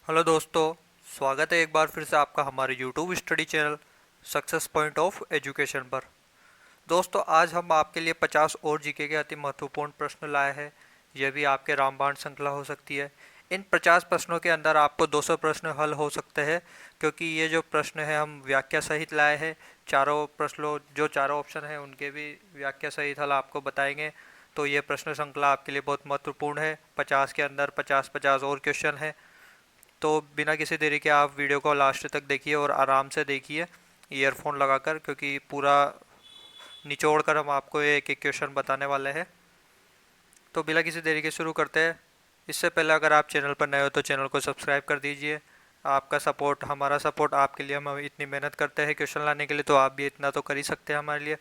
Hello दोस्तों, स्वागत है एक बार फिर से आपका हमारे YouTube study channel success point of education पर। दोस्तों, आज हम आपके लिए 50 और जीके के अति महत्वपूर्ण प्रश्न लाए हैं। यह भी आपके रामबाण श्रृंखला हो सकती है। इन 50 प्रश्नों के अंदर आपको 200 प्रश्न हल हो सकते हैं, क्योंकि ये जो प्रश्न है हम व्याख्या सहित लाए हैं। चारों ऑप्शन हैं उनके भी व्याख्या सहित हल आपको बताएंगे। तो ये प्रश्न श्रृंखला आपके लिए बहुत महत्वपूर्ण है। 50 के अंदर 50-50 और क्वेश्चन है। तो बिना किसी देरी के आप वीडियो को लास्ट तक देखिए और आराम से देखिए ईयरफोन लगाकर, क्योंकि पूरा निचोड़ कर हम आपको एक एक क्वेश्चन बताने वाले हैं। तो बिना किसी देरी के शुरू करते हैं। इससे पहले अगर आप चैनल पर नए हो तो चैनल को सब्सक्राइब कर दीजिए। आपका सपोर्ट हमारा सपोर्ट, आपके लिए हम इतनी मेहनत करते हैं क्वेश्चन लाने के लिए, तो आप भी इतना तो कर ही सकते हैं हमारे लिए।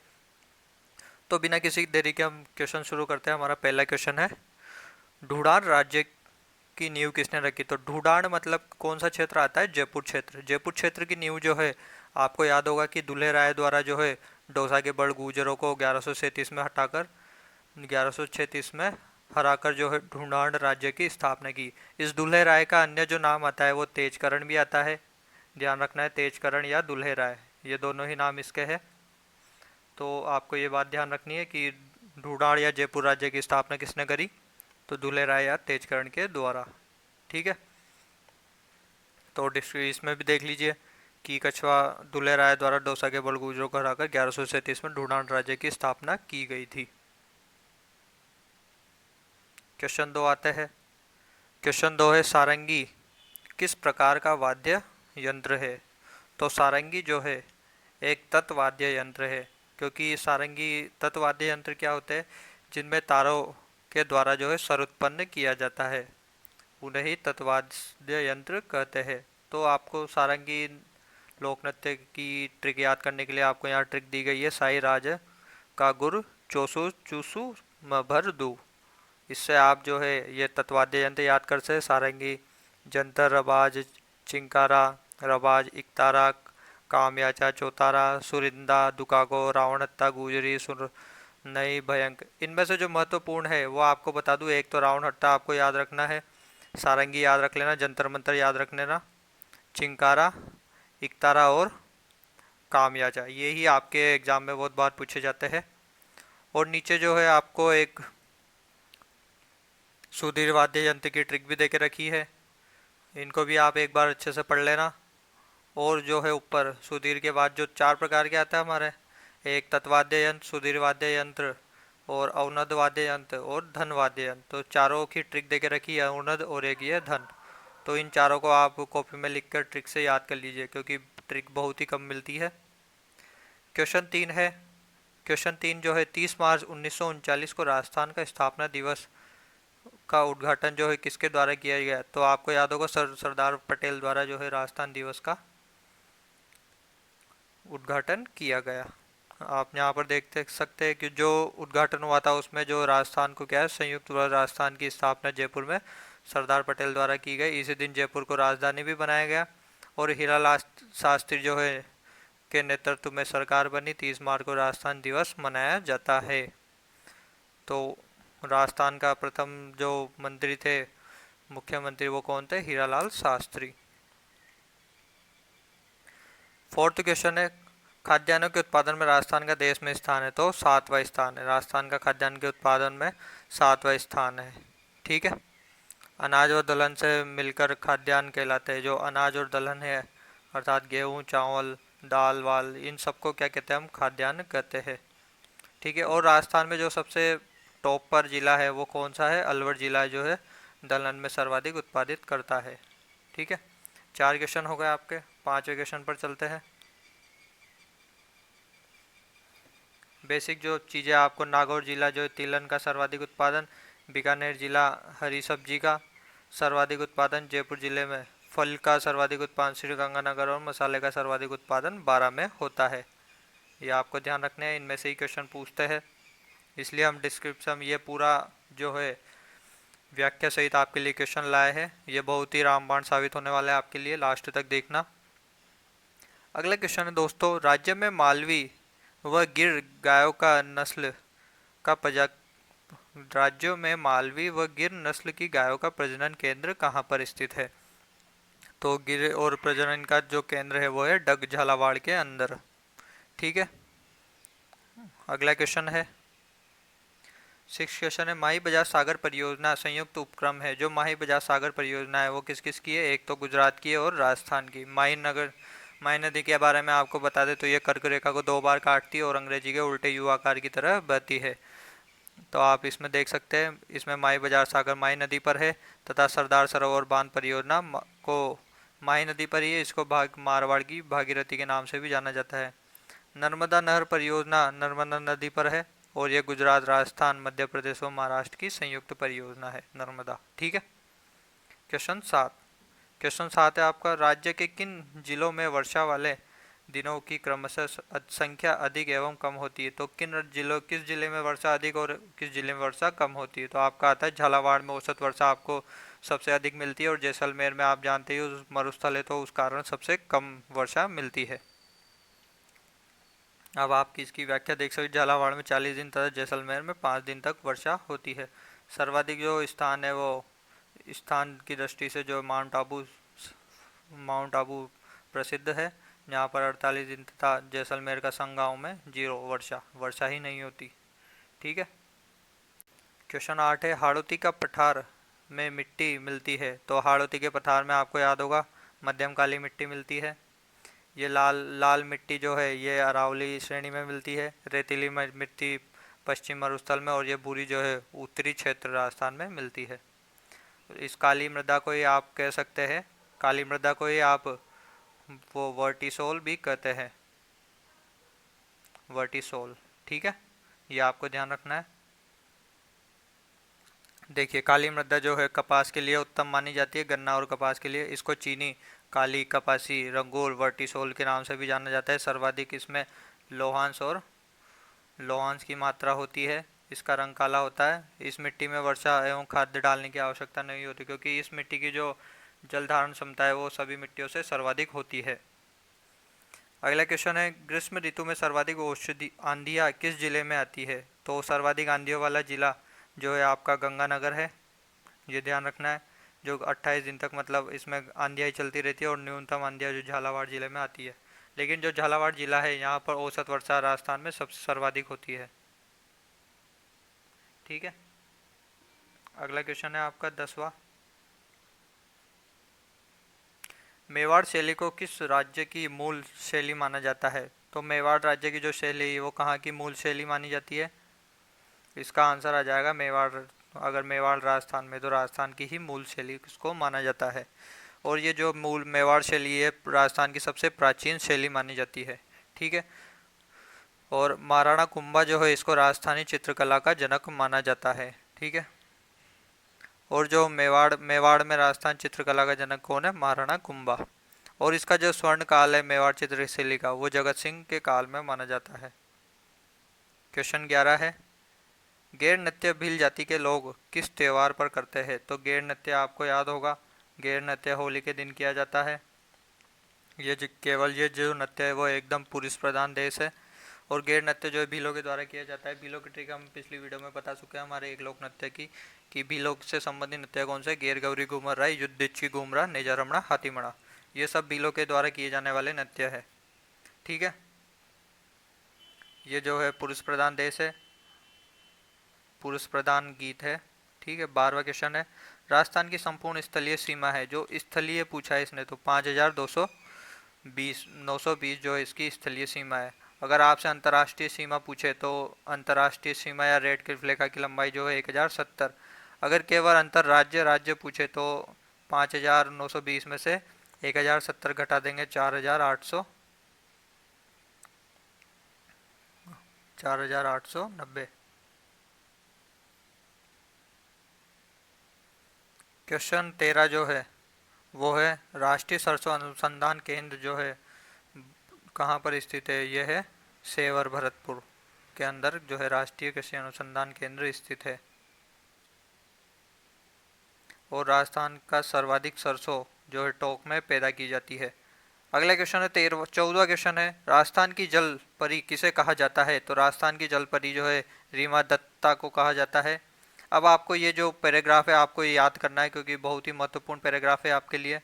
तो बिना किसी देरी के हम क्वेश्चन शुरू करते हैं। हमारा पहला क्वेश्चन है, ढूंढान राज्य की नींव किसने रखी? तो ढूंढान मतलब कौन सा क्षेत्र आता है? जयपुर क्षेत्र। जयपुर क्षेत्र की नींव जो है, आपको याद होगा कि दुल्हे राय द्वारा जो है डोसा के बड़ गुर्जरों को 1137 में हटाकर 1136 में हराकर जो है ढूंढान राज्य की स्थापना की। इस दुल्हे राय का अन्य जो नाम आता है वो तेजकरण भी आता है। ध्यान रखना है, तेजकरण या दुल्हे राय, ये दोनों ही नाम इसके हैं। तो आपको ये बात ध्यान रखनी है कि ढूंढान या जयपुर राज्य की स्थापना किसने करी? तो दुल्हे राय या तेजकरण के द्वारा। ठीक है। तो इसमें भी देख लीजिए कि कछवा दुल्हे राय द्वारा डोसा के बड़गुजरों को हराकर 1137 में ढूंढान राज्य की स्थापना की गई थी। क्वेश्चन 2 आते हैं। क्वेश्चन 2 है, सारंगी किस प्रकार का वाद्य यंत्र है? तो सारंगी जो है एक तत्वाद्य यंत्र है, क्योंकि सारंगी तत्वाद्य यंत्र क्या होते हैं? जिनमें तारों के द्वारा जो है स्वर उत्पन्न किया जाता है, उन्हें ही तत्वाद्य यंत्र कहते हैं। तो आपको सारंगी लोक नृत्य की ट्रिक याद करने के लिए आपको यहाँ ट्रिक दी गई है, साई राज का गुर चोसु चूसु भर दू। इससे आप जो है ये तत्वाद्य यंत्र याद कर से सारंगी, जंतर, रबाज, चिंकारा, रबाज, इकतारा, कामयाचा, चौतारा, सुरिंदा, दुकागो, रावणहत्ता, गुजरी, सुर नई, भयंक। इनमें से जो महत्वपूर्ण है वो आपको बता दूं। एक तो रावणहट्टा आपको याद रखना है, सारंगी याद रख लेना, जंतर मंतर याद रख लेना, चिंकारा, इकतारा और कामयाजा, ये ही आपके एग्जाम में बहुत बार पूछे जाते हैं। और नीचे जो है आपको एक सुधीर वाद्य यंत्र की ट्रिक भी देके रखी है, इनको भी आप एक बार अच्छे से पढ़ लेना। और जो है ऊपर सुधीर के बाद जो 4 प्रकार के आता है हमारे, एक तत्वाद्य यंत्र, सुधीर वाद्य यंत्र और अवनद वाद्य यंत्र और धन वाद्य यंत्र, तो चारों की ट्रिक देके रखी है, अवनद और एक ये धन। तो इन चारों को आप कॉपी में लिखकर ट्रिक से याद कर लीजिए, क्योंकि ट्रिक बहुत ही कम मिलती है। क्वेश्चन 3 है। क्वेश्चन 3 जो है, 30 मार्च 1939 को राजस्थान का स्थापना दिवस का उद्घाटन जो है किसके द्वारा किया गया? तो आपको याद होगा सरदार पटेल द्वारा जो है राजस्थान दिवस का उद्घाटन किया गया। आप यहाँ पर देख सकते हैं कि जो उद्घाटन हुआ था उसमें जो राजस्थान को क्या है, संयुक्त राजस्थान की स्थापना जयपुर में सरदार पटेल द्वारा की गई। इसी दिन जयपुर को राजधानी भी बनाया गया और हीरालाल शास्त्री जो है के नेतृत्व में सरकार बनी। 30 मार्च को राजस्थान दिवस मनाया जाता है। तो राजस्थान का प्रथम जो मंत्री थे, मुख्यमंत्री, वो कौन थे? हीरालाल शास्त्री। फोर्थ क्वेश्चन है, खाद्यान्नों के उत्पादन में राजस्थान का देश में स्थान है? तो 7वां स्थान है। राजस्थान का खाद्यान्न के उत्पादन में 7वां स्थान है। ठीक है। अनाज और दलहन से मिलकर खाद्यान्न कहलाते हैं। जो अनाज और दलहन है, अर्थात गेहूँ, चावल, दाल वाल, इन सबको क्या कहते हैं? हम खाद्यान्न कहते हैं। ठीक है। और राजस्थान में जो सबसे टॉप पर जिला है वो कौन सा है? अलवर जिला जो है दलहन में सर्वाधिक उत्पादित करता है। ठीक है। 4 क्वेश्चन हो गए आपके। 5वें क्वेश्चन पर चलते हैं। बेसिक जो चीज़ें आपको, नागौर जिला जो है तिलहन का सर्वाधिक उत्पादन, बीकानेर जिला हरी सब्जी का सर्वाधिक उत्पादन, जयपुर जिले में फल का सर्वाधिक उत्पादन, श्रीगंगानगर और मसाले का सर्वाधिक उत्पादन 12 में होता है। ये आपको ध्यान रखने हैं, इनमें से ही क्वेश्चन पूछते हैं, इसलिए हम डिस्क्रिप्शन ये पूरा जो है व्याख्या सहित आपके लिए क्वेश्चन लाए हैं। ये बहुत ही रामबाण साबित होने वाला है आपके लिए, लास्ट तक देखना। अगला क्वेश्चन है दोस्तों, राज्य में मालवी व गिर गायों का नस्ल का प्रजा राज्यों में मालवी व गिर नस्ल की गायों का प्रजनन केंद्र कहाँ पर स्थित है? तो गिर और प्रजनन का जो केंद्र है वो है डग झालावाड़ के अंदर। ठीक है, अगला क्वेश्चन है, 6 क्वेश्चन है, माही बजाज सागर परियोजना संयुक्त उपक्रम है। जो माही बजाज सागर परियोजना है वो किस किस की है? एक तो गुजरात की है और राजस्थान की। माही नदी के बारे में आपको बता दें तो ये कर्क रेखा को 2 बार काटती है और अंग्रेजी के उल्टे यू आकार की तरह बहती है। तो आप इसमें देख सकते हैं, इसमें माही बजाज सागर माही नदी पर है तथा सरदार सरोवर बांध परियोजना को माही नदी पर ही है। इसको मारवाड़ की भागीरथी के नाम से भी जाना जाता है। नर्मदा नहर परियोजना नर्मदा नदी पर है और ये गुजरात, राजस्थान, मध्य प्रदेश और महाराष्ट्र की संयुक्त परियोजना है नर्मदा। ठीक है, क्वेश्चन 7 है आपका, राज्य के किन जिलों में वर्षा वाले दिनों की क्रमशः संख्या अधिक एवं कम होती है? तो किस जिले में वर्षा अधिक और किस जिले में वर्षा कम होती है? तो आपका आता है झालावाड़ में औसत वर्षा आपको सबसे अधिक मिलती है और जैसलमेर में आप जानते ही उस मरुस्थल है तो उस कारण सबसे कम वर्षा मिलती है। अब आप इसकी व्याख्या देख सकते, झालावाड़ में 40 दिन तथा जैसलमेर में 5 दिन तक वर्षा होती है। सर्वाधिक जो स्थान है वो स्थान की दृष्टि से जो माउंट आबू प्रसिद्ध है, जहाँ पर 48 दिन तथा जैसलमेर का संग गाँव में 0 वर्षा ही नहीं होती। ठीक है, क्वेश्चन 8 है, हाड़ौती का पठार में मिट्टी मिलती है। तो हाड़ौती के पठार में आपको याद होगा मध्यम काली मिट्टी मिलती है। ये लाल लाल मिट्टी जो है ये अरावली श्रेणी में मिलती है। रेतीली मिट्टी पश्चिम मरुस्थल में और ये भूरी जो है उत्तरी क्षेत्र राजस्थान में मिलती है। इस काली मृदा को ही आप कह सकते हैं, काली मृदा को ही आप वो वर्टिसोल भी कहते हैं, वर्टिसोल। ठीक है, ये आपको ध्यान रखना है। देखिए, काली मृदा जो है कपास के लिए उत्तम मानी जाती है, गन्ना और कपास के लिए। इसको चीनी, काली, कपासी, रंगूर, वर्टिसोल के नाम से भी जाना जाता है। सर्वाधिक इसमें लोहांश की मात्रा होती है। इसका रंग काला होता है। इस मिट्टी में वर्षा एवं खाद्य डालने की आवश्यकता नहीं होती क्योंकि इस मिट्टी की जो जल धारण क्षमता है वो सभी मिट्टियों से सर्वाधिक होती है। अगला क्वेश्चन है, ग्रीष्म ऋतु में सर्वाधिक औषधि आंधियाँ किस जिले में आती है? तो सर्वाधिक आंधियों वाला जिला जो है आपका गंगानगर है, ये ध्यान रखना है। जो 28 दिन तक मतलब इसमें आंधियाँ चलती रहती है और न्यूनतम आंधियाँ जो झालावाड़ जिले में आती है। लेकिन जो झालावाड़ जिला है यहाँ पर औसत वर्षा राजस्थान में सबसे सर्वाधिक होती है। ठीक है, अगला क्वेश्चन है आपका 10वां, मेवाड़ शैली को किस राज्य की मूल शैली माना जाता है? तो मेवाड़ राज्य की जो शैली है वो कहाँ की मूल शैली मानी जाती है? इसका आंसर आ जाएगा मेवाड़। अगर मेवाड़ राजस्थान में तो राजस्थान की ही मूल शैली इसको माना जाता है। और ये जो मूल मेवाड़ शैली है राजस्थान की सबसे प्राचीन शैली मानी जाती है। ठीक है, और महाराणा कुंभा जो है इसको राजस्थानी चित्रकला का जनक माना जाता है। ठीक है, और जो मेवाड़ में राजस्थान चित्रकला का जनक कौन है? महाराणा कुंभा। और इसका जो स्वर्ण काल है मेवाड़ चित्रशैली का वो जगत सिंह के काल में माना जाता है। क्वेश्चन 11 है, गैर नृत्य भील जाति के लोग किस त्योहार पर करते हैं? तो गैर नृत्य आपको याद होगा, गैर नृत्य होली के दिन किया जाता है। केवल ये जो नृत्य है वो एकदम पुरुष प्रधान देश है। और गैर नृत्य जो है भीलों के द्वारा किया जाता है। भीलों की ट्रिक हम पिछली वीडियो में बता चुके हैं हमारे एक लोक नृत्य की, कि भीलों से संबंधित नृत्य कौन से? गैर गौरी घूमर राय, युद्धिच्ची घूमरा, नेजा रमणा, हाथीमणा, ये सब भीलों के द्वारा किए जाने वाले नृत्य है। ठीक है, ये जो है पुरुष प्रधान देश है, पुरुष प्रधान गीत है। ठीक है, 12वां क्वेश्चन है, राजस्थान की संपूर्ण स्थलीय सीमा है। जो स्थलीय पूछा है इसने तो 5220 जो है इसकी स्थलीय सीमा है। अगर आपसे अंतर्राष्ट्रीय सीमा पूछे तो अंतर्राष्ट्रीय सीमा या रेड क्लिफ रेखा की लंबाई जो है 1070। अगर केवल अंतर्राज्य राज्य पूछे तो 5920 में से 1070 घटा देंगे 4890। क्वेश्चन 13 जो है वो है, राष्ट्रीय सरसों अनुसंधान केंद्र जो है कहाँ पर स्थित है? यह है सेवर भरतपुर के अंदर जो है राष्ट्रीय कृषि अनुसंधान केंद्र स्थित है। और राजस्थान का सर्वाधिक सरसों जो है टोंक में पैदा की जाती है। अगला क्वेश्चन है 14वां क्वेश्चन है, राजस्थान की जल परी किसे कहा जाता है? तो राजस्थान की जल परी जो है रीमा दत्ता को कहा जाता है। अब आपको ये जो पैराग्राफ है आपको ये याद करना है क्योंकि बहुत ही महत्वपूर्ण पैराग्राफ है आपके लिए।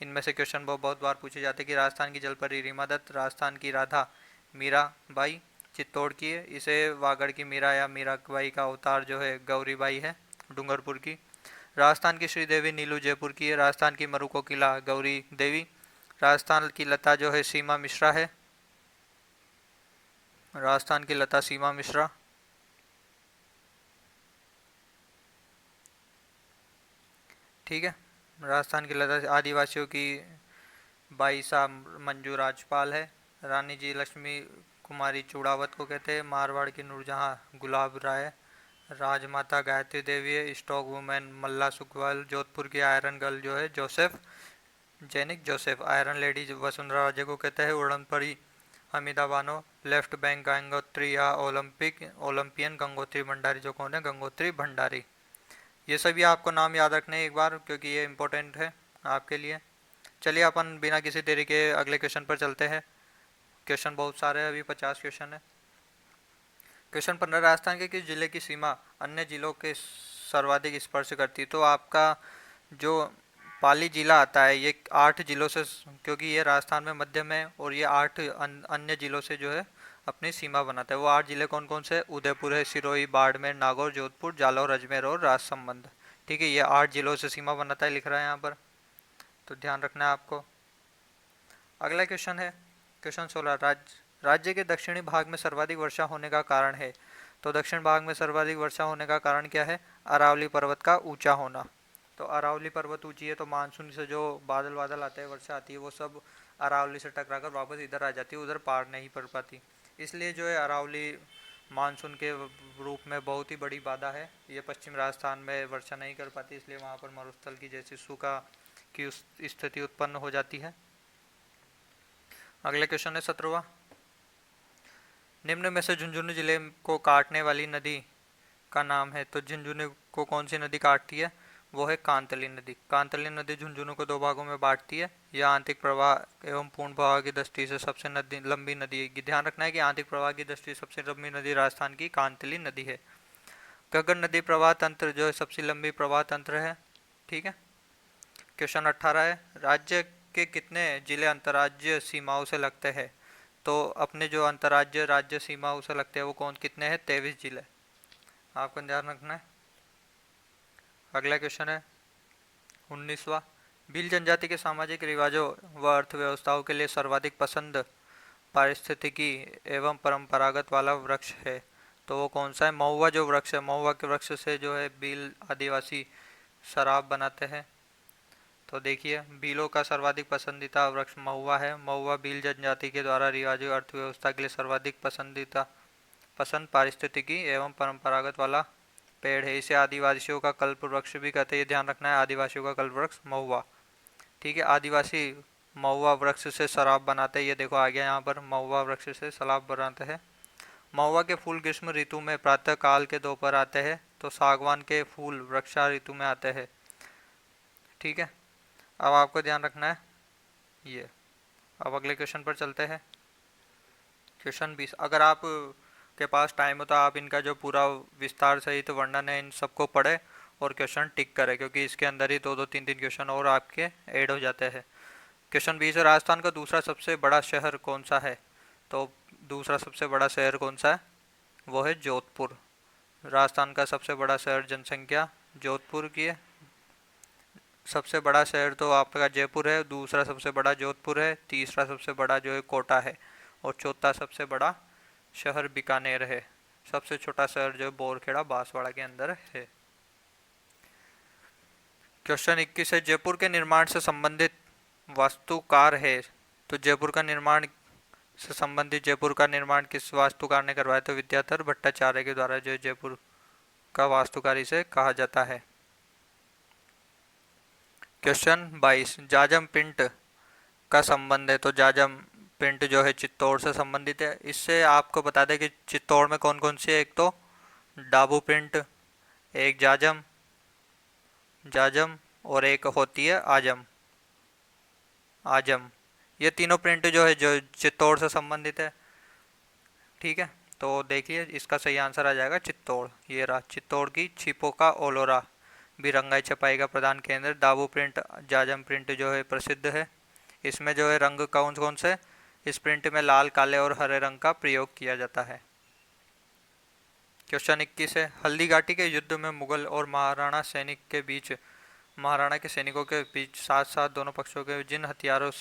इनमें से क्वेश्चन बहुत बार पूछे जाते हैं कि राजस्थान की जलपरी रीमा दत्त, राजस्थान की राधा मीराबाई चित्तौड़ की है, इसे वागड़ की मीरा या मीराबाई का अवतार जो है गौरीबाई है डूंगरपुर की। राजस्थान की श्रीदेवी नीलू जयपुर की है, राजस्थान की मरु कोकिला गौरी देवी, राजस्थान की लता जो है सीमा मिश्रा है, राजस्थान की लता सीमा मिश्रा। ठीक है, राजस्थान की लता आदिवासियों की बाईसा मंजू राजपाल है, रानी जी लक्ष्मी कुमारी चूड़ावत को कहते हैं, मारवाड़ की नूरजहां गुलाब राय, राजमाता गायत्री देवी है, स्टॉक वुमेन मल्ला सुखवाल, जोधपुर की आयरन गर्ल जो है जोसेफ जैनिक जोसेफ, आयरन लेडी वसुंधरा राजे को कहते हैं, उड़न परी हमीदा बानो, लेफ्ट बैंक गंगोत्री या ओलंपियन गंगोत्री भंडारी जो कौन है गंगोत्री भंडारी। ये सभी आपको नाम याद रखने एक बार क्योंकि ये इंपॉर्टेंट है आपके लिए। चलिए अपन बिना किसी देरी के अगले क्वेश्चन पर चलते हैं। क्वेश्चन बहुत सारे हैं, अभी 50 क्वेश्चन है। क्वेश्चन 15, राजस्थान के किस जिले की सीमा अन्य जिलों के सर्वाधिक स्पर्श करती है? तो आपका जो पाली जिला आता है ये 8 जिलों से, क्योंकि ये राजस्थान में मध्य में और ये 8 अन्य जिलों से जो है अपनी सीमा बनाता है। वो 8 जिले कौन कौन से? उदयपुर है, सिरोही, बाड़मेर, नागौर, जोधपुर, जालौर, अजमेर और राजसमंद। ठीक है, ये 8 जिलों से सीमा बनाता है, लिख रहा है यहाँ पर, तो ध्यान रखना है आपको। अगला क्वेश्चन है क्वेश्चन 16, राज्य के दक्षिणी भाग में सर्वाधिक वर्षा होने का कारण है? तो दक्षिण भाग में सर्वाधिक वर्षा होने का कारण क्या है? अरावली पर्वत का ऊंचा होना। तो अरावली पर्वत ऊंची है तो मानसून से जो बादल बादल आते हैं, वर्षा आती है, वो सब अरावली से टकराकर वापस इधर आ जाती है, उधर पार नहीं पड़ पाती। इसलिए जो है अरावली मानसून के रूप में बहुत ही बड़ी बाधा है। ये पश्चिम राजस्थान में वर्षा नहीं कर पाती, इसलिए वहाँ पर मरुस्थल की जैसी सूखा की स्थिति उत्पन्न हो जाती है। अगले क्वेश्चन है 17वां, निम्न में से झुंझुनू जिले को काटने वाली नदी का नाम है? तो झुंझुनू को कौन सी नदी काटती है? वो है कांतली नदी। कांतली नदी झुंझुनू को 2 भागों में बांटती है। यह आंतरिक प्रवाह एवं पूर्ण प्रवाह की दृष्टि से सबसे लंबी नदी है। ध्यान रखना है कि आंतरिक प्रवाह की दृष्टि से सबसे लंबी नदी राजस्थान की कांतली नदी है। घग्गर नदी प्रवाह तंत्र जो है सबसे लंबी प्रवाह तंत्र है। ठीक है, क्वेश्चन 18 है, राज्य के कितने जिले अंतर्राज्यीय सीमाओं से लगते हैं? तो अपने जो अंतर्राज्य राज्य सीमाओं से लगते हैं वो कौन कितने हैं? 23 जिले, आपको ध्यान रखना है। अगला क्वेश्चन है 19वां, भील जनजाति के सामाजिक रिवाजों व अर्थव्यवस्थाओं के लिए सर्वाधिक पसंद पारिस्थितिकी एवं परंपरागत वाला वृक्ष है? तो वो कौन सा है? महुआ जो वृक्ष है, महुआ के वृक्ष से जो है भील आदिवासी शराब बनाते हैं। तो देखिए, भीलों का सर्वाधिक पसंदीदा वृक्ष महुआ है। महुआ भील जनजाति के द्वारा रिवाजी अर्थव्यवस्था के लिए सर्वाधिक पसंद पारिस्थितिकी एवं परंपरागत वाला पेड़ है। इसे आदिवासियों का कल्प वृक्ष भी कहते हैं, ध्यान रखना है, आदिवासियों का कल्प वृक्ष महुआ। ठीक है, आदिवासी महुआ वृक्ष से शराब बनाते हैं। ये देखो आ गया यहाँ पर, महुआ वृक्ष से शराब बनाते हैं। महुआ के फूल ग्रीष्म ऋतु में प्रातः काल के दोपहर आते हैं, तो सागवान के फूल वर्षा ऋतु में आते हैं। ठीक है, अब आपको ध्यान रखना है ये। अब अगले क्वेश्चन पर चलते हैं। क्वेश्चन 20, अगर आप के पास टाइम हो तो आप इनका जो पूरा विस्तार सहित वर्णन है इन सबको पढ़े और क्वेश्चन टिक करें, क्योंकि इसके अंदर ही 2-2 3-3 क्वेश्चन और आपके ऐड हो जाते हैं। क्वेश्चन 20 है, राजस्थान का दूसरा सबसे बड़ा शहर कौन सा है? तो दूसरा सबसे बड़ा शहर कौन सा है? वो है जोधपुर। राजस्थान का सबसे बड़ा शहर जनसंख्या जोधपुर की है। सबसे बड़ा शहर तो आपका जयपुर है, दूसरा सबसे बड़ा जोधपुर है, तीसरा सबसे बड़ा जो है कोटा है, और चौथा सबसे बड़ा शहर बीकानेर है। सबसे छोटा शहर जो बोरखेड़ा बांसवाड़ा के अंदर है। क्वेश्चन 21 है, जयपुर के निर्माण से संबंधित वास्तुकार है? तो जयपुर का निर्माण से संबंधित जयपुर का निर्माण किस वास्तुकार ने करवाया? तो विद्याधर भट्टाचार्य के द्वारा जो जयपुर का वास्तुकार इसे कहा जाता है। क्वेश्चन 22, जाजम पिंट का संबंध है? तो जाजम पिंट जो है चित्तौड़ से संबंधित है। इससे आपको बता दें कि चित्तौड़ में कौन कौन सी है, एक तो डाबू पिंट, एक जाजम जाजम और एक होती है आजम आजम। ये तीनों प्रिंट जो है जो चित्तौड़ से संबंधित है। ठीक है, तो देखिए इसका सही आंसर आ जाएगा चित्तौड़। ये रहा चित्तौड़ की छिपो का ओलोरा, भी रंगाई छपाई का प्रधान केंद्र। दाबू प्रिंट, जाजम प्रिंट जो है प्रसिद्ध है। इसमें जो है रंग कौन कौन से, इस प्रिंट में लाल, काले और हरे रंग का प्रयोग किया जाता है। क्वेश्चन 21 है, हल्दी घाटी के युद्ध में मुगल और महाराणा के सैनिकों के बीच साथ साथ दोनों पक्षों के जिन हथियारों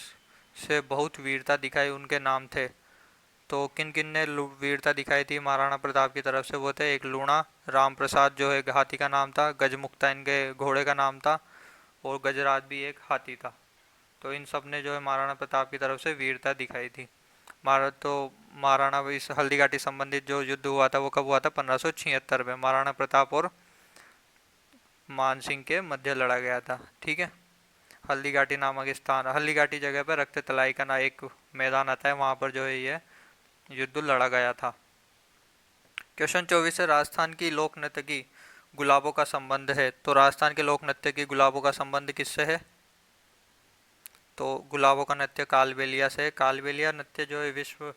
से बहुत वीरता दिखाई उनके नाम थे। तो किन किन ने वीरता दिखाई थी महाराणा प्रताप की तरफ से, वो थे एक लूणा, राम प्रसाद जो है हाथी का नाम था, गजमुक्ता इनके घोड़े का नाम था, और गजराज भी एक हाथी था। तो इन सब ने जो है महाराणा प्रताप की तरफ से वीरता दिखाई थी। महाराणा इस हल्दी घाटी संबंधित जो युद्ध हुआ था वो कब हुआ था, 1576 में महाराणा प्रताप और मान सिंह के मध्य लड़ा गया था। ठीक है। हल्दी घाटी नामक स्थान, हल्दी घाटी जगह पर रक्त तलाई का ना एक मैदान आता है, वहां पर जो है ये युद्ध लड़ा गया था। क्वेश्चन 24 है, राजस्थान की लोक नृत्य की गुलाबों का संबंध है। तो राजस्थान के लोक नृत्य की गुलाबों का संबंध किससे है, तो गुलाबों का नृत्य कालबेलिया से। कालबेलिया नृत्य जो है विश्व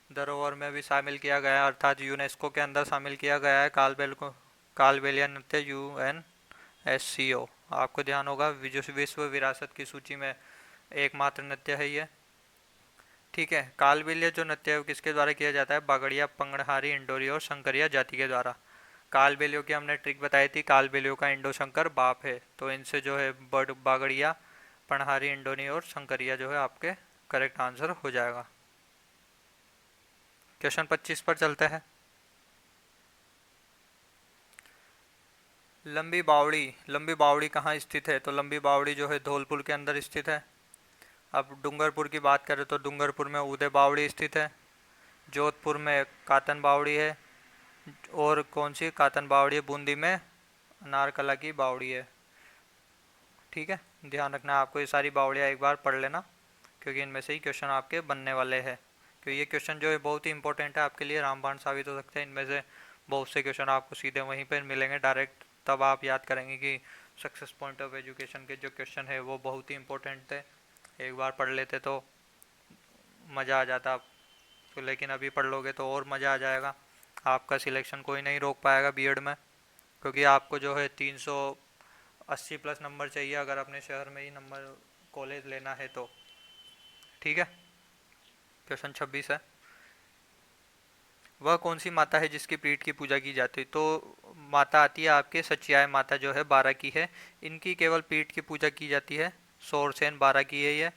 धरोहर में भी शामिल किया गया है, अर्थात यूनेस्को के अंदर शामिल किया गया है कालबेलिया नृत्य UNESCO। आपको ध्यान होगा विश्व विरासत की सूची में एकमात्र नृत्य है ये। ठीक है। कालबेलिया जो नृत्य है वो किसके द्वारा किया जाता है, बागड़िया, पंगड़हारी, इंडोरी और शंकरिया जाति के द्वारा। कालबेलियों की हमने ट्रिक बताई थी, कालबेलियों का इंडो शंकर बाप है, तो इनसे जो है बागड़िया, पणहारी, इंडोनी और शंकरिया जो है आपके करेक्ट आंसर हो जाएगा। क्वेश्चन 25 पर चलते हैं। लंबी बावड़ी कहाँ स्थित है, तो लंबी बावड़ी जो है धौलपुर के अंदर स्थित है। अब डूंगरपुर की बात करें तो डूंगरपुर में उदय बावड़ी स्थित है। जोधपुर में कातन बावड़ी है, और कौन सी कातन बावड़ी है, बूंदी में नारकला की बावड़ी है। ठीक है, ध्यान रखना आपको ये सारी बावड़ियाँ एक बार पढ़ लेना, क्योंकि इनमें से ही क्वेश्चन आपके बनने वाले हैं। क्योंकि ये क्वेश्चन जो है बहुत ही इंपॉर्टेंट है आपके लिए, रामबाण साबित हो सकते हैं। इनमें से बहुत से क्वेश्चन आपको सीधे वहीं पर मिलेंगे डायरेक्ट, तब आप याद करेंगे कि सक्सेस पॉइंट ऑफ एजुकेशन के जो क्वेश्चन है वो बहुत ही इंपॉर्टेंट थे। एक बार पढ़ लेते तो मज़ा आ जाता तो, लेकिन अभी पढ़ लोगे तो और मज़ा आ जाएगा। आपका सिलेक्शन कोई नहीं रोक पाएगा बीएड में, क्योंकि आपको जो है 380 प्लस नंबर चाहिए अगर अपने शहर में ही नंबर कॉलेज लेना है तो। ठीक है। क्वेश्चन 26 है, वह कौन सी माता है जिसकी पीठ की पूजा की जाती है, तो माता आती है आपके सचियाय माता जो है 12 की है, इनकी केवल पीठ की पूजा की जाती है। सोरसेन 12 की है ये।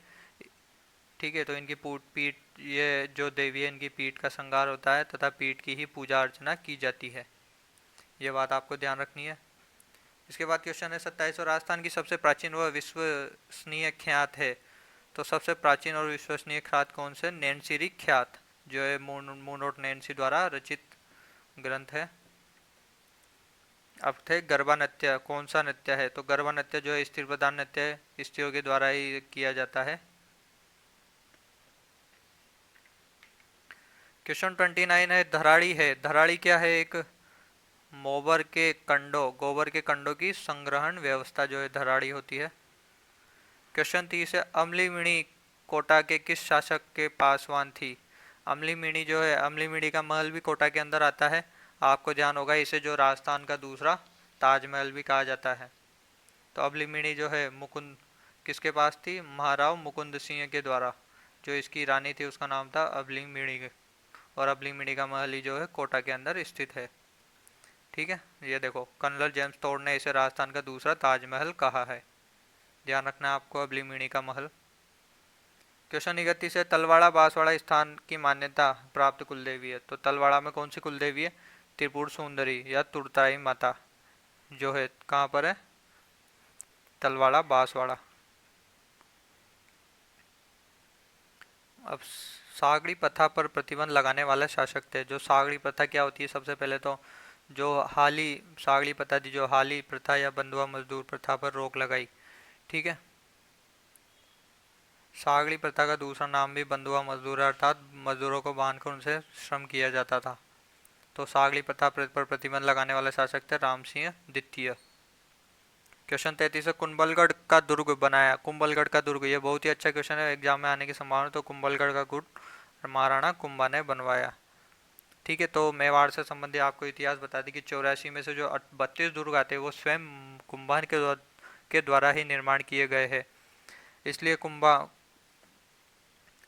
ठीक है, तो इनकी पीठ, ये जो देवी है इनकी पीठ का श्रृंगार होता है तथा पीठ की ही पूजा अर्चना की जाती है, ये बात आपको ध्यान रखनी है। इसके बाद क्वेश्चन है 27, और राजस्थान की सबसे प्राचीन व विश्वसनीय ख्यात है, तो सबसे प्राचीन और विश्वसनीय ख्यात कौन से, नैनसी ख्यात जो है मूनरोट नैनसी द्वारा रचित ग्रंथ है। अब थे गरबा नृत्य, कौन सा नृत्य है, तो गरबा नृत्य जो है स्त्री प्रधान नृत्य है, स्त्रियों के द्वारा ही किया जाता है। क्वेश्चन 29 है, धराड़ी है। धराड़ी क्या है, एक गोबर के कंडों की संग्रहण व्यवस्था जो है धराड़ी होती है। क्वेश्चन 30 है, अमलीमिणी कोटा के किस शासक के पासवान थी। अमलीमिणी जो है, अमलीमिणी का महल भी कोटा के अंदर आता है। आपको ध्यान होगा इसे जो राजस्थान का दूसरा ताजमहल भी कहा जाता है। तो अमलीमिणी जो है मुकुंद किसके पास थी, महाराव मुकुंद सिंह के द्वारा। जो इसकी रानी थी उसका नाम था अबलीमिणी, और अबलीमिणी का महल ही जो है कोटा के अंदर स्थित है। ठीक है, ये देखो कर्नल जेम्स टोड ने इसे राजस्थान का दूसरा ताजमहल कहा है, ध्यान रखना आपको अबलीमिणी का महल। क्वेश्चन 31 है, तलवाड़ा बांसवाड़ा स्थान की मान्यता प्राप्त कुलदेवी है, तो तलवाड़ा में कौन सी कुलदेवी है, त्रिपुर सुंदरी या तुरताई माता जो है कहाँ पर है, तलवाड़ा बांसवाड़ा। अब सागड़ी प्रथा पर प्रतिबंध लगाने वाले शासक थे। जो सागड़ी प्रथा क्या होती है, सबसे पहले तो जो हाली सागड़ी प्रथा थी, जो हाली प्रथा या बंधुआ मजदूर प्रथा पर रोक लगाई। ठीक है, सागड़ी प्रथा का दूसरा नाम भी बंधुआ मजदूर है, अर्थात मजदूरों को बांधकर उनसे श्रम किया जाता था। तो सागड़ी प्रथा पर प्रतिबंध लगाने वाले शासक थे राम सिंह द्वितीय। क्वेश्चन 33 है, कुंभलगढ़ का दुर्ग बनाया। कुंभलगढ़ का दुर्ग, ये बहुत ही अच्छा क्वेश्चन है, एग्जाम में आने की संभावना। तो कुंभलगढ़ का दुर्ग महाराणा कुंभा ने बनवाया। ठीक है, तो मेवाड़ से संबंधित आपको इतिहास बता दें कि 84 में से जो 32 दुर्ग आते हैं वो स्वयं कुंभान के द्वारा ही निर्माण किए गए हैं। इसलिए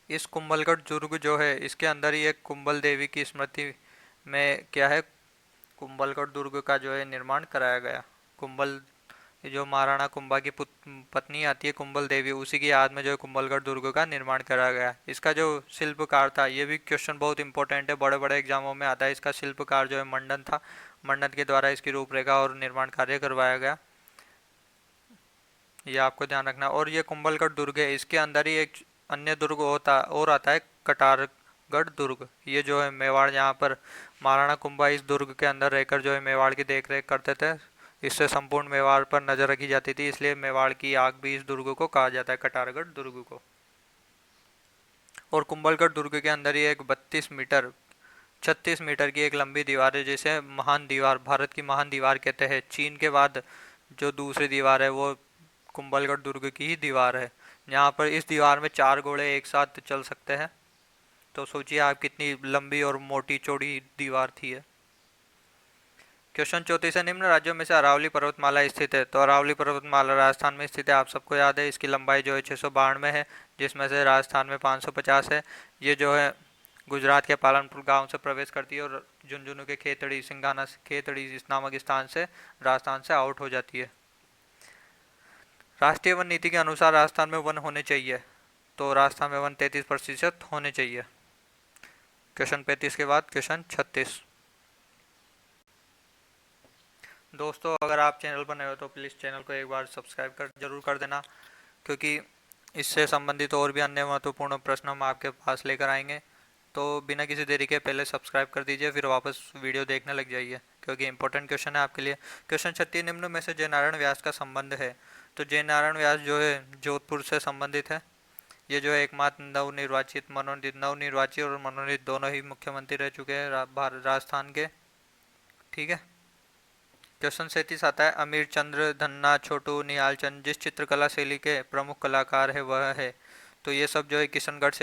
इस कुंभलगढ़ दुर्ग जो है इसके अंदर ही एक कुंभल देवी की स्मृति में क्या है, कुंभलगढ़ दुर्ग का जो है निर्माण कराया गया। कुंभल जो महाराणा कुंभा की पत्नी आती है कुंभल देवी, उसी की याद में जो है कुंभलगढ़ दुर्ग का निर्माण कराया गया। इसका जो शिल्पकार था, ये भी क्वेश्चन बहुत इंपॉर्टेंट है, बड़े बड़े एग्जामों में आता है। इसका शिल्पकार जो है मंडन था, मंडन के द्वारा इसकी रूपरेखा और निर्माण कार्य करवाया गया, ये आपको ध्यान रखना। और ये कुंभलगढ़ दुर्ग है, इसके अंदर ही एक अन्य दुर्ग होता और आता है कटारगढ़ दुर्ग। ये जो है मेवाड़, यहाँ पर महाराणा कुंभा इस दुर्ग के अंदर रहकर जो है मेवाड़ की देख रेख करते थे। इससे संपूर्ण मेवाड़ पर नजर रखी जाती थी, इसलिए मेवाड़ की आग भी इस दुर्ग को कहा जाता है, कटारगढ़ दुर्ग को। और कुंभलगढ़ दुर्ग के अंदर ही एक 36 मीटर की एक लंबी दीवार है, जिसे महान दीवार, भारत की महान दीवार कहते हैं। चीन के बाद जो दूसरी दीवार है वो कुंभलगढ़ दुर्ग की ही दीवार है। यहाँ पर इस दीवार में 4 घोड़े एक साथ चल सकते हैं, तो सोचिए आप कितनी लंबी और मोटी चौड़ी दीवार थी है। क्वेश्चन 34 है, निम्न राज्यों में से अरावली पर्वतमाला स्थित है। तो अरावली पर्वतमाला राजस्थान में स्थित है, आप सबको याद है। इसकी लंबाई जो है 692 है, जिसमें से राजस्थान में 550 है। ये जो है गुजरात के पालनपुर गांव से प्रवेश करती है और झुंझुनू के खेतड़ी सिंघाना खेतड़ी इस नामक स्थान से राजस्थान से आउट हो जाती है। राष्ट्रीय वन नीति के अनुसार राजस्थान में वन होने चाहिए, तो राजस्थान में वन 33% होने चाहिए। क्वेश्चन 35 के बाद क्वेश्चन 36। दोस्तों, अगर आप चैनल पर नए हो तो प्लीज़ चैनल को एक बार सब्सक्राइब जरूर कर देना, क्योंकि इससे संबंधित और भी अन्य महत्वपूर्ण प्रश्न हम आपके पास लेकर आएंगे। तो बिना किसी देरी के पहले सब्सक्राइब कर दीजिए, फिर वापस वीडियो देखने लग जाइए, क्योंकि इंपॉर्टेंट क्वेश्चन है आपके लिए। क्वेश्चन 36, निम्न में से जयनारायण व्यास का संबंध है। तो जयनारायण व्यास जो है जोधपुर से संबंधित है। ये जो है एकमात्र नवनिर्वाचित और मनोनीत दोनों ही मुख्यमंत्री रह चुके हैं राजस्थान के। ठीक है। क्वेश्चन 37 आता है, अमीर चंद्र, धन्ना, छोटू, निहाल चंद जिस चित्रकला शैली के प्रमुख कलाकार है वह है। तो ये सब जो है किशनगढ़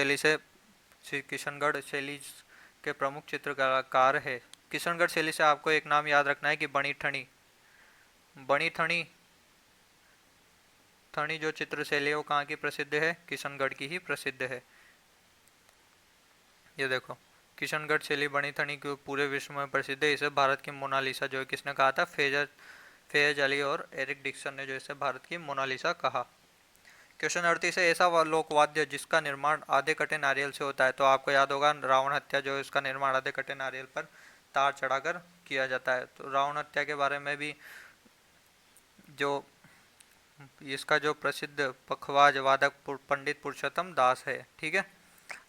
शैली के प्रमुख चित्रकार है। किशनगढ़ शैली से आपको एक नाम याद रखना है कि बणी थणी जो चित्र शैली है वो कहाँ की प्रसिद्ध है, किशनगढ़ की ही प्रसिद्ध है। ये देखो, किशनगढ़ शैली बणी थणी की पूरे विश्व में प्रसिद्ध है। इसे भारत की मोनालिसा जो है किसने कहा था, फैयज अली और एरिक डिक्सन ने जो इसे भारत की मोनालिसा कहा। क्वेश्चन 38 है, ऐसा लोकवाद्य जिसका निर्माण आधे कटे नारियल से होता है। तो आपको याद होगा रावण हत्या जो है इसका निर्माण आधे कटे नारियल पर तार चढ़ाकर किया जाता है। तो रावण हत्या के बारे में भी जो इसका जो प्रसिद्ध पखवाज वादक पंडित पुरुषोत्तम दास है। ठीक है,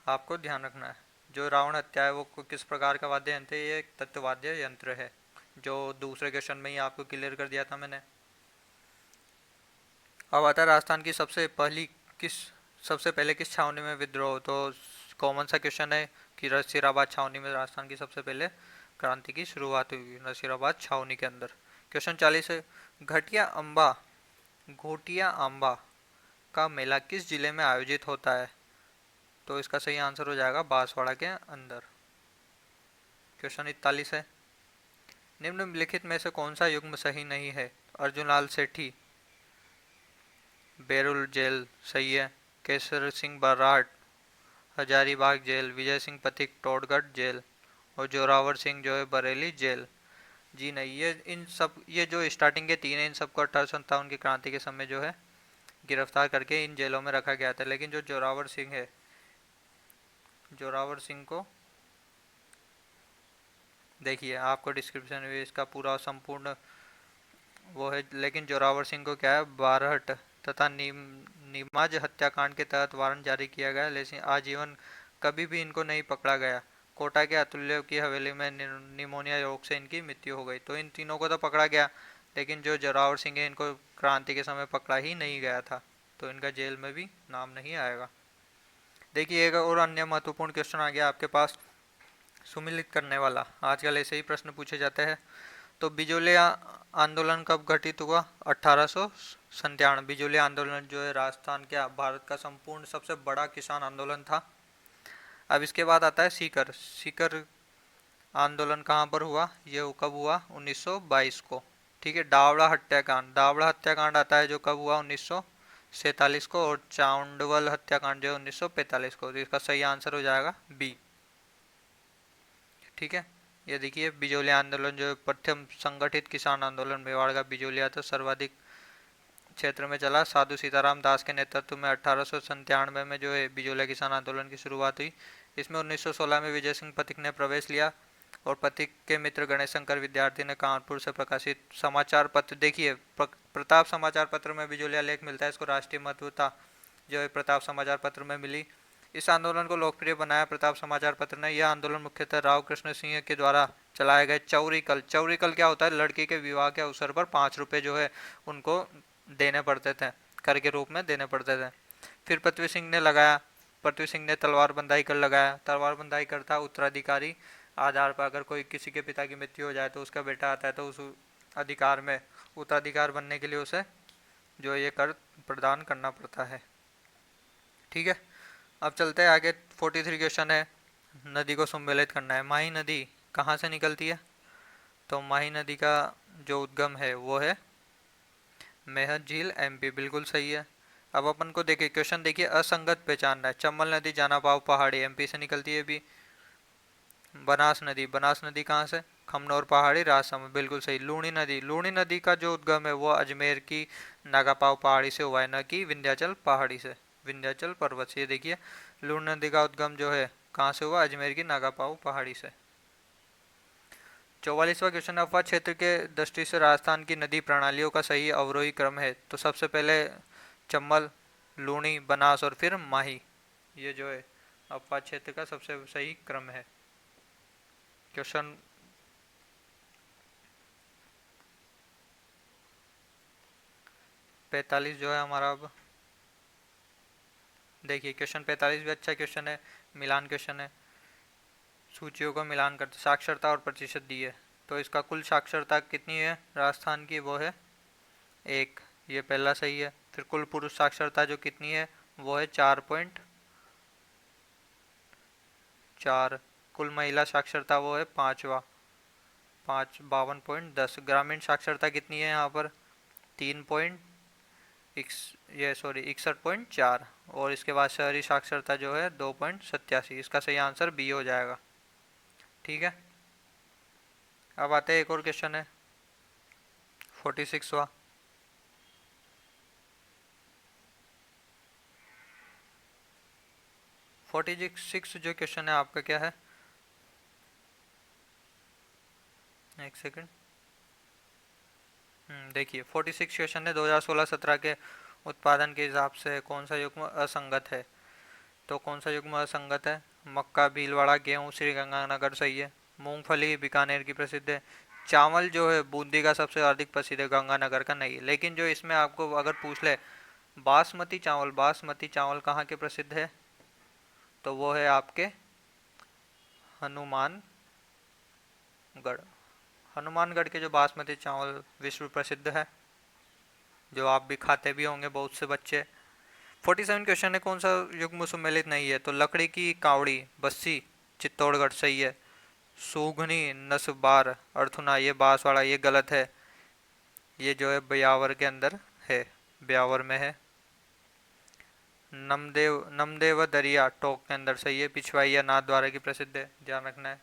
आपको ध्यान रखना है। जो रावण हत्या है वो किस प्रकार का वाद्य यंत्र है, ये एक तत्ववाद्य यंत्र है, जो दूसरे क्वेश्चन में ही आपको क्लियर कर दिया था मैंने। अब आता है राजस्थान की सबसे पहले किस छावनी में विद्रोह। तो कॉमन सा क्वेश्चन है कि नसीराबाद छावनी में राजस्थान की सबसे पहले क्रांति की शुरुआत हुई, नसीराबाद छावनी के अंदर। क्वेश्चन 40 है, घोटिया आंबा का मेला किस जिले में आयोजित होता है। तो इसका सही आंसर हो जाएगा बांसवाड़ा के अंदर। क्वेश्चन 41 है, निम्नलिखित में से कौन सा युग्म सही नहीं है। अर्जुन लाल सेठी बैरुल जेल सही है, केसर सिंह बराट हजारीबाग जेल, विजय सिंह पथिक टोडगढ़ जेल और जोरावर सिंह जो है बरेली जेल। जी नहीं, ये जो स्टार्टिंग के 3 है इन सबको 1857 की क्रांति के समय जो है गिरफ्तार करके इन जेलों में रखा गया था। लेकिन जो जोरावर सिंह है, जोरावर सिंह को देखिए आपको डिस्क्रिप्शन में इसका पूरा संपूर्ण वो है। लेकिन जोरावर सिंह को क्या है, बारहट तथा नीमाज हत्याकांड के तहत वारंट जारी किया गया, लेकिन आजीवन कभी भी इनको नहीं पकड़ा गया। कोटा के अतुल्य की हवेली में निमोनिया रोग से इनकी मृत्यु हो गई। तो इन तीनों को तो पकड़ा गया, लेकिन जो जोरावर सिंह है इनको क्रांति के समय पकड़ा ही नहीं गया था, तो इनका जेल में भी नाम नहीं आएगा। देखिए एक और अन्य महत्वपूर्ण क्वेश्चन आ गया आपके पास सुमिलित करने वाला। आजकल ऐसे ही प्रश्न पूछे जाते हैं। तो बिजोलिया आंदोलन कब घटित हुआ, 1897। बिजोलिया आंदोलन जो है राजस्थान के भारत का संपूर्ण सबसे बड़ा किसान आंदोलन था। अब इसके बाद आता है सीकर आंदोलन कहाँ पर हुआ, ये कब हुआ, 1922 को। ठीक है, दावड़ा हत्याकांड, दावड़ा हत्याकांड आता है जो कब हुआ, 1947 को। और चांडवल हत्याकांड जो 1945 को। तो इसका सही आंसर हो जाएगा बी। ठीक है, ये देखिए बिजोली आंदोलन जो प्रथम संगठित किसान आंदोलन मेवाड़ का बिजोलिया था, सर्वाधिक क्षेत्र में चला। साधु सीताराम दास के नेतृत्व में 1897 में जो है बिजोलिया किसान आंदोलन की शुरुआत हुई। इसमें 1916 में विजय सिंह पथिक ने प्रवेश लिया और पथिक के मित्र गणेश शंकर विद्यार्थी ने कानपुर से प्रकाशित समाचार पत्र, देखिए प्रताप समाचार पत्र में बिजोलिया लेख मिलता है, इसको राष्ट्रीय महत्वता जो है प्रताप समाचार पत्र में मिली। इस आंदोलन को लोकप्रिय बनाया प्रताप समाचार पत्र ने। यह आंदोलन मुख्यतः राव कृष्ण सिंह के द्वारा चलाए गए चौरीकल, चौरीकल क्या होता है, लड़की के विवाह के अवसर पर 5 रुपये जो है उनको देने पड़ते थे, कर के रूप में देने पड़ते थे। फिर पृथ्वी सिंह ने लगाया, पृथ्वी सिंह ने तलवार बंदाई कर लगाया। तलवार बंदाई करता उत्तराधिकारी आधार पर, अगर कोई किसी के पिता की मृत्यु हो जाए तो उसका बेटा आता है तो उस अधिकार में उत्तराधिकार बनने के लिए उसे जो ये कर प्रदान करना पड़ता है। ठीक है, अब चलते हैं आगे। 43 क्वेश्चन है, नदी को सम्मिलित करना है। माही नदी कहाँ से निकलती है, तो माही नदी का जो उद्गम है वो है मेहर झील, एमपी, बिल्कुल सही है। अब अपन को देखिए क्वेश्चन, देखिए असंगत पहचानना है। चंबल नदी जाना पाव पहाड़ी एमपी से निकलती है भी। बनास नदी, बनास नदी कहाँ से, खमनौर पहाड़ी, राजसमंद, बिल्कुल सही। लूणी नदी, लूणी नदी का जो उद्गम है वो अजमेर की नागापाव पहाड़ी से हुआ है, न कि विंध्याचल पहाड़ी से, विंध्याचल पर्वत से। ये देखिए लूणी नदी का उद्गम जो है कहाँ से हुआ, अजमेर की नागापाव पहाड़ी से। 44वां क्वेश्चन, अफवाह क्षेत्र के दृष्टि से राजस्थान की नदी प्रणालियों का सही अवरोही क्रम है, तो सबसे पहले चंबल, लूणी, बनास और फिर माही, ये जो है अफवाह क्षेत्र का सबसे सही क्रम है। क्वेश्चन 45 जो है हमारा, अब देखिए क्वेश्चन 45 भी अच्छा क्वेश्चन है, मिलान क्वेश्चन है। सूचियों का मिलान करते, साक्षरता और प्रतिशत दी है, तो इसका कुल साक्षरता कितनी है राजस्थान की, वो है 1, ये पहला सही है। फिर कुल पुरुष साक्षरता जो कितनी है वो है 4.4। कुल महिला साक्षरता वो है 5वां, 52.10। ग्रामीण साक्षरता कितनी है यहाँ पर, 3 पॉइंट ये सॉरी 61.4। और इसके बाद शहरी साक्षरता जो है 2.87। इसका सही आंसर बी हो जाएगा। ठीक है, अब आते हैं एक और क्वेश्चन है 46वां। 46 जो क्वेश्चन है आपका क्या है, एक सेकंड। देखिए 46 क्वेश्चन है, 2016-17 के उत्पादन के हिसाब से कौन सा युग्म असंगत है, तो कौन सा युग्म असंगत है, मक्का, भीलवाड़ा, गेहूँ, श्रीगंगानगर सही है। मूंगफली बीकानेर की प्रसिद्ध है। चावल जो है बूंदी का सबसे अधिक प्रसिद्ध है, गंगानगर का नहीं है। लेकिन जो इसमें आपको अगर पूछ ले बासमती चावल, बासमती चावल कहाँ के प्रसिद्ध है, तो वो है आपके हनुमानगढ़। हनुमानगढ़ के जो बासमती चावल विश्व प्रसिद्ध है, जो आप भी खाते भी होंगे बहुत से बच्चे। 47 क्वेश्चन है, कौन सा युग्म सुमेलित नहीं है, तो लकड़ी की कावड़ी, बस्सी, चित्तौड़गढ़ सही है। सूघनी, नसबार, अर्थुना, ये बांस वाला, ये गलत है। ये जो है ब्यावर के अंदर है, ब्यावर में है। नमदेव दरिया टोक के अंदर सही है। पिछवाइया नाथ द्वारा की प्रसिद्ध है, ध्यान रखना है।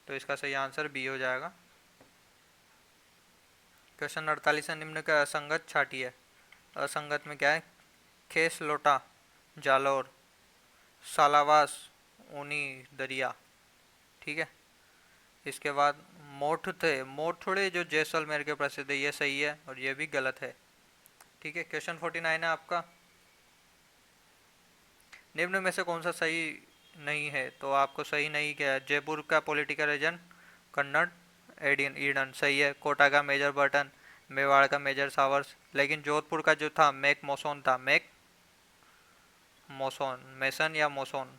तो इसका सही आंसर बी हो जाएगा। क्वेश्चन 48 है, निम्न का असंगत छाटिए। असंगत में क्या है, खेस लोटा, जालौर, सालावास, ऊनी दरिया। ठीक है, इसके बाद मोठ थे, मोठड़े जो जैसलमेर के प्रसिद्ध है, ये सही है और ये भी गलत है। ठीक है, क्वेश्चन 49 है आपका, निम्न में से कौन सा सही नहीं है, तो आपको सही नहीं क्या है, जयपुर का पॉलिटिकल रीजन कन्नड़ एडियन ईडन सही है। कोटा का मेजर बर्टन, मेवाड़ का मेजर सावर्स। लेकिन जोधपुर का जो था मैक मोसोन था, मैक मोसोन, मेसन या मोसोन,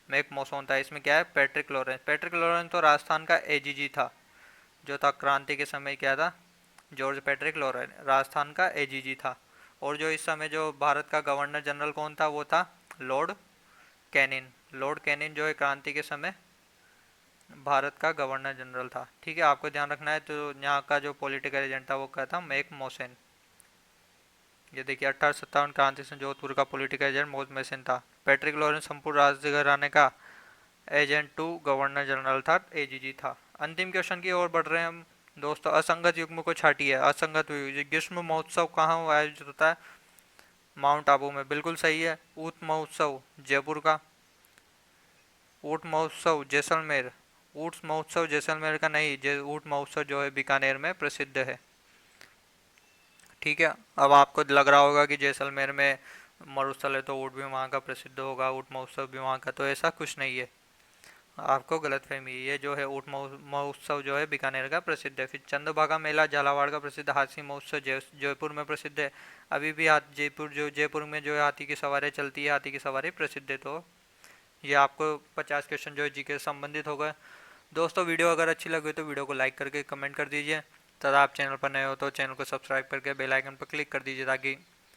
मैक मोसोन था। इसमें क्या है, पैट्रिक लॉरेंस, पैट्रिक लॉरेंस तो राजस्थान का एजीजी था, जो था क्रांति के समय क्या था, जॉर्ज पैट्रिक लॉरेंस राजस्थान का एजीजी था। और जो इस समय जो भारत का गवर्नर जनरल कौन था, वो था लॉर्ड कैनिन। लॉर्ड कैनिन जो है क्रांति के समय भारत का गवर्नर जनरल था। ठीक है, आपको ध्यान रखना है। तो यहाँ का जो पॉलिटिकल एजेंट था वो क्या था, मेक मोहसेन। ये देखिए 1857 क्रांति से जोधपुर का पॉलिटिकल एजेंट मेक मोहसेन था। पैट्रिक लॉरेंस संपूर्ण राज्य घराने का एजेंट टू गवर्नर जनरल था, एजीजी था। अंतिम क्वेश्चन की ओर बढ़ रहे हैं हम दोस्तों। असंगत युग्म को छाटिए। असंगत युग्म, ग्रीष्म महोत्सव कहाँ आयोजित होता है, माउंट आबू में, बिल्कुल सही है। ऊंट महोत्सव जयपुर का। ऊंट महोत्सव जैसलमेर। ऊंट महोत्सव जैसलमेर का नहीं, ऊंट महोत्सव जो है बीकानेर में प्रसिद्ध है। ठीक है, अब आपको लग रहा होगा कि जैसलमेर में मरुस्थल है तो ऊंट भी वहाँ का प्रसिद्ध होगा, ऊंट महोत्सव भी वहाँ का, तो ऐसा कुछ नहीं है, आपको गलतफहमी है। ये जो है ऊंट महोत्सव जो है बीकानेर का प्रसिद्ध है। फिर चंद्रभागा मेला झालावाड़ का प्रसिद्ध। हाथी महोत्सव जयपुर में प्रसिद्ध है। अभी भी जयपुर में जो है हाथी की सवारी चलती है, हाथी की सवारी प्रसिद्ध है। तो ये आपको 50 क्वेश्चन जो है जीके से संबंधित हो गए। दोस्तों वीडियो अगर अच्छी लगी तो वीडियो को लाइक करके कमेंट कर दीजिए, तथा आप चैनल पर नए हो तो चैनल को सब्सक्राइब करके बेल आइकन पर क्लिक कर दीजिए, ताकि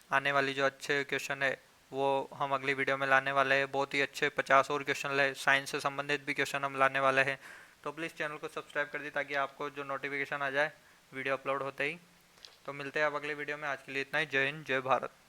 आने वाली जो अच्छे क्वेश्चन है वो हम अगली वीडियो में लाने वाले हैं। बहुत ही अच्छे 50 और क्वेश्चन है, साइंस से संबंधित भी क्वेश्चन हम लाने वाले हैं। तो प्लीज़ चैनल को सब्सक्राइब कर दीजिए ताकि आपको जो नोटिफिकेशन आ जाए वीडियो अपलोड होते ही। तो मिलते हैं अब अगले वीडियो में। आज के लिए इतना ही। जय हिंद, जय भारत।